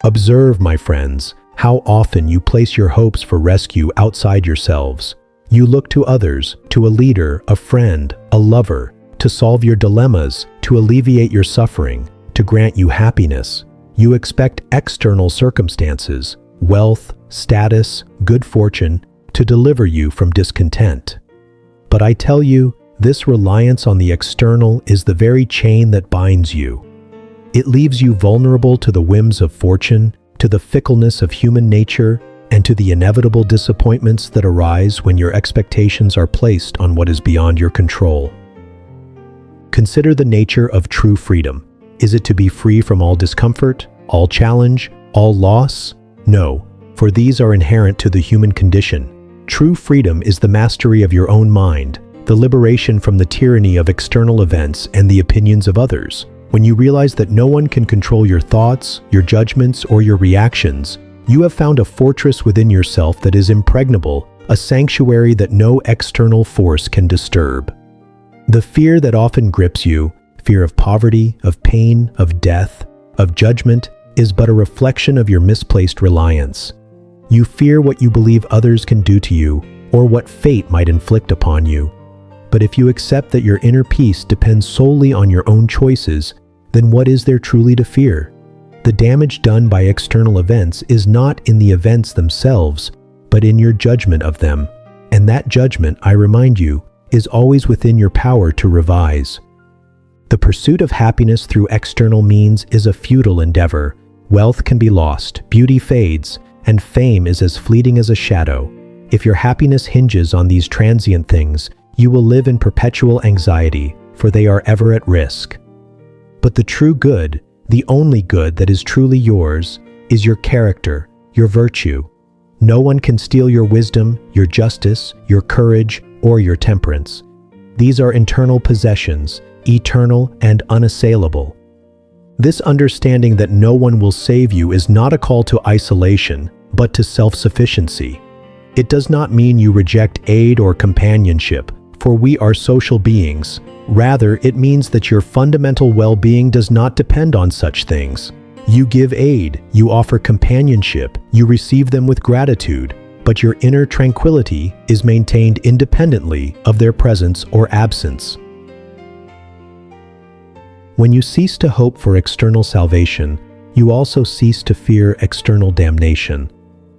Observe, my friends, how often you place your hopes for rescue outside yourselves. You look to others, to a leader, a friend, a lover, to solve your dilemmas, to alleviate your suffering, to grant you happiness. You expect external circumstances, wealth, status, good fortune, to deliver you from discontent. But I tell you, this reliance on the external is the very chain that binds you. It leaves you vulnerable to the whims of fortune, to the fickleness of human nature, and to the inevitable disappointments that arise when your expectations are placed on what is beyond your control. Consider the nature of true freedom. Is it to be free from all discomfort, all challenge, all loss? No, for these are inherent to the human condition. True freedom is the mastery of your own mind, the liberation from the tyranny of external events and the opinions of others. When you realize that no one can control your thoughts, your judgments, or your reactions, you have found a fortress within yourself that is impregnable, a sanctuary that no external force can disturb. The fear that often grips you, fear of poverty, of pain, of death, of judgment, is but a reflection of your misplaced reliance. You fear what you believe others can do to you, or what fate might inflict upon you. But if you accept that your inner peace depends solely on your own choices, then what is there truly to fear? The damage done by external events is not in the events themselves, but in your judgment of them. And that judgment, I remind you, is always within your power to revise. The pursuit of happiness through external means is a futile endeavor. Wealth can be lost, beauty fades, and fame is as fleeting as a shadow. If your happiness hinges on these transient things, you will live in perpetual anxiety, for they are ever at risk. But the true good, the only good that is truly yours, is your character, your virtue. No one can steal your wisdom, your justice, your courage, or your temperance. These are internal possessions, eternal and unassailable. This understanding that no one will save you is not a call to isolation, but to self-sufficiency. It does not mean you reject aid or companionship, for we are social beings. Rather, it means that your fundamental well-being does not depend on such things. You give aid, you offer companionship, you receive them with gratitude, but your inner tranquility is maintained independently of their presence or absence. When you cease to hope for external salvation, you also cease to fear external damnation.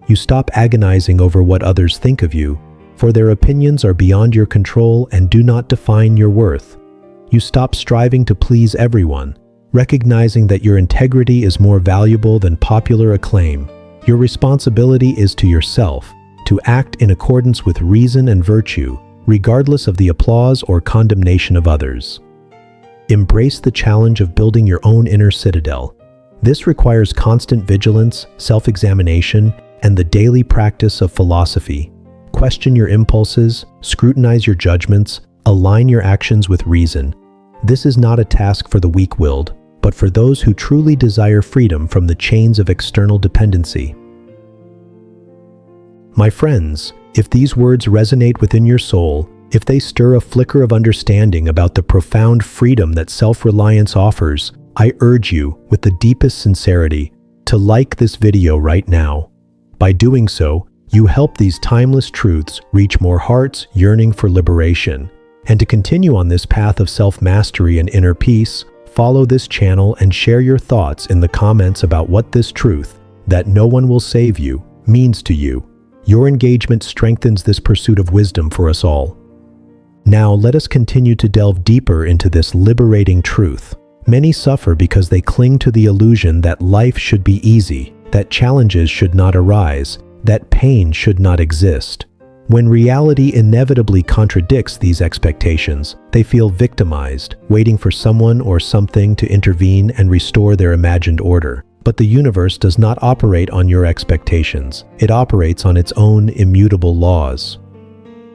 You stop agonizing over what others think of you, for their opinions are beyond your control and do not define your worth. You stop striving to please everyone, recognizing that your integrity is more valuable than popular acclaim. Your responsibility is to yourself, to act in accordance with reason and virtue, regardless of the applause or condemnation of others. Embrace the challenge of building your own inner citadel. This requires constant vigilance, self-examination, and the daily practice of philosophy. Question your impulses, scrutinize your judgments, align your actions with reason. This is not a task for the weak-willed, but for those who truly desire freedom from the chains of external dependency. My friends, if these words resonate within your soul, if they stir a flicker of understanding about the profound freedom that self-reliance offers, I urge you, with the deepest sincerity, to like this video right now. By doing so, you help these timeless truths reach more hearts yearning for liberation. And to continue on this path of self-mastery and inner peace, follow this channel and share your thoughts in the comments about what this truth, that no one will save you, means to you. Your engagement strengthens this pursuit of wisdom for us all. Now let us continue to delve deeper into this liberating truth. Many suffer because they cling to the illusion that life should be easy, that challenges should not arise, that pain should not exist. When reality inevitably contradicts these expectations, they feel victimized, waiting for someone or something to intervene and restore their imagined order. But the universe does not operate on your expectations. It operates on its own immutable laws.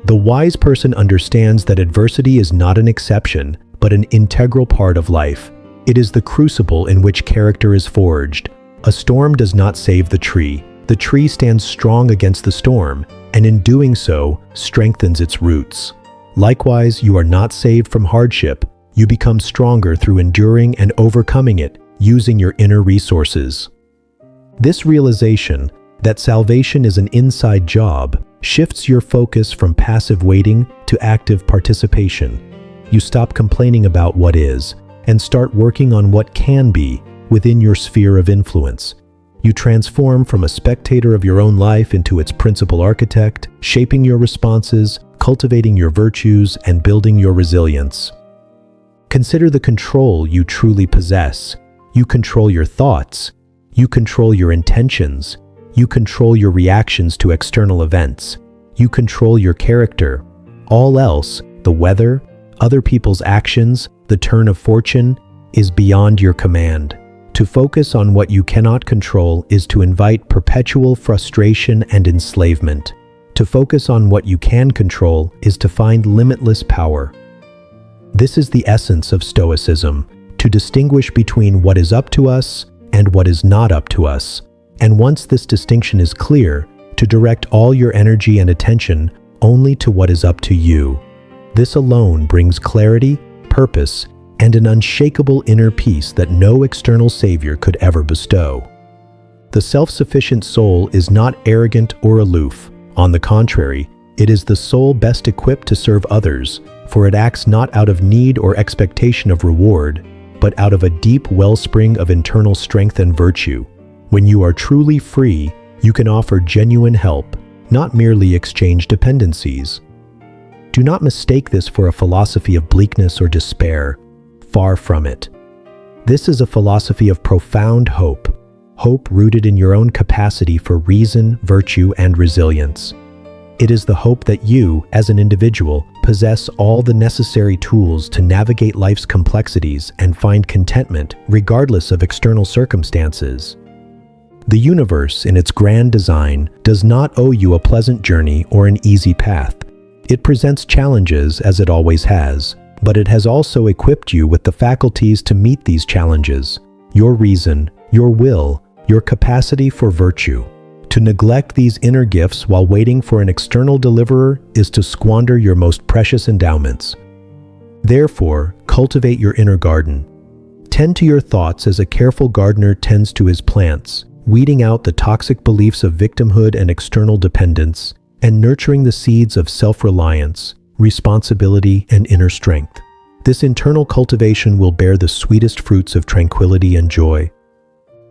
The wise person understands that adversity is not an exception, but an integral part of life. It is the crucible in which character is forged. A storm does not save the tree. The tree stands strong against the storm, and in doing so, strengthens its roots. Likewise, you are not saved from hardship. You become stronger through enduring and overcoming it, using your inner resources. This realization that salvation is an inside job shifts your focus from passive waiting to active participation. You stop complaining about what is and start working on what can be within your sphere of influence. You transform from a spectator of your own life into its principal architect, shaping your responses, cultivating your virtues, and building your resilience. Consider the control you truly possess. You control your thoughts. You control your intentions. You control your reactions to external events. You control your character. All else, the weather, other people's actions, the turn of fortune, is beyond your command. To focus on what you cannot control is to invite perpetual frustration and enslavement. To focus on what you can control is to find limitless power. This is the essence of Stoicism, to distinguish between what is up to us and what is not up to us. And once this distinction is clear, to direct all your energy and attention only to what is up to you. This alone brings clarity, purpose, and an unshakable inner peace that no external savior could ever bestow. The self-sufficient soul is not arrogant or aloof. On the contrary, it is the soul best equipped to serve others, for it acts not out of need or expectation of reward, but out of a deep wellspring of internal strength and virtue. When you are truly free, you can offer genuine help, not merely exchange dependencies. Do not mistake this for a philosophy of bleakness or despair. Far from it. This is a philosophy of profound hope, hope rooted in your own capacity for reason, virtue, and resilience. It is the hope that you, as an individual, possess all the necessary tools to navigate life's complexities and find contentment regardless of external circumstances. The universe, in its grand design, does not owe you a pleasant journey or an easy path. It presents challenges as it always has, but it has also equipped you with the faculties to meet these challenges: your reason, your will, your capacity for virtue. To neglect these inner gifts while waiting for an external deliverer is to squander your most precious endowments. Therefore, cultivate your inner garden. Tend to your thoughts as a careful gardener tends to his plants, weeding out the toxic beliefs of victimhood and external dependence, and nurturing the seeds of self-reliance, responsibility, and inner strength. This internal cultivation will bear the sweetest fruits of tranquility and joy.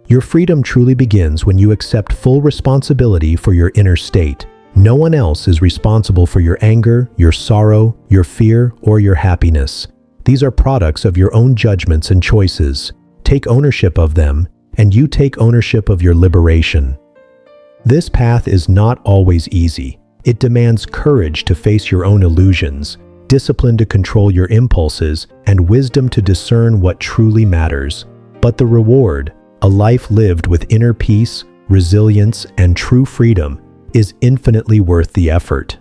Your freedom truly begins when you accept full responsibility for your inner state. No one else is responsible for your anger, your sorrow, your fear, or your happiness. These are products of your own judgments and choices. Take ownership of them, and you take ownership of your liberation. This path is not always easy. It demands courage to face your own illusions, discipline to control your impulses, and wisdom to discern what truly matters. But the reward, a life lived with inner peace, resilience, and true freedom, is infinitely worth the effort.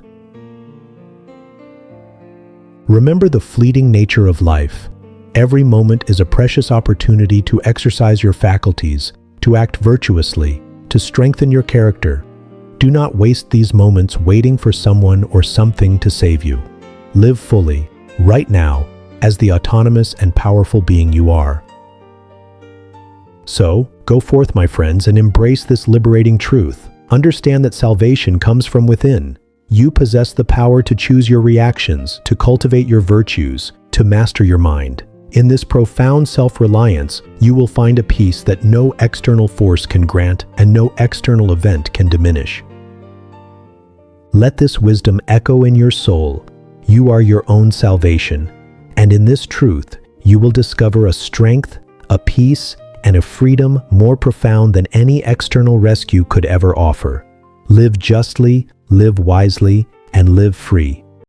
Remember the fleeting nature of life. Every moment is a precious opportunity to exercise your faculties, to act virtuously, to strengthen your character. Do not waste these moments waiting for someone or something to save you. Live fully, right now, as the autonomous and powerful being you are. So, go forth, my friends, and embrace this liberating truth. Understand that salvation comes from within. You possess the power to choose your reactions, to cultivate your virtues, to master your mind. In this profound self-reliance, you will find a peace that no external force can grant and no external event can diminish. Let this wisdom echo in your soul. You are your own salvation, and in this truth, you will discover a strength, a peace, and a freedom more profound than any external rescue could ever offer. Live justly, live wisely, and live free.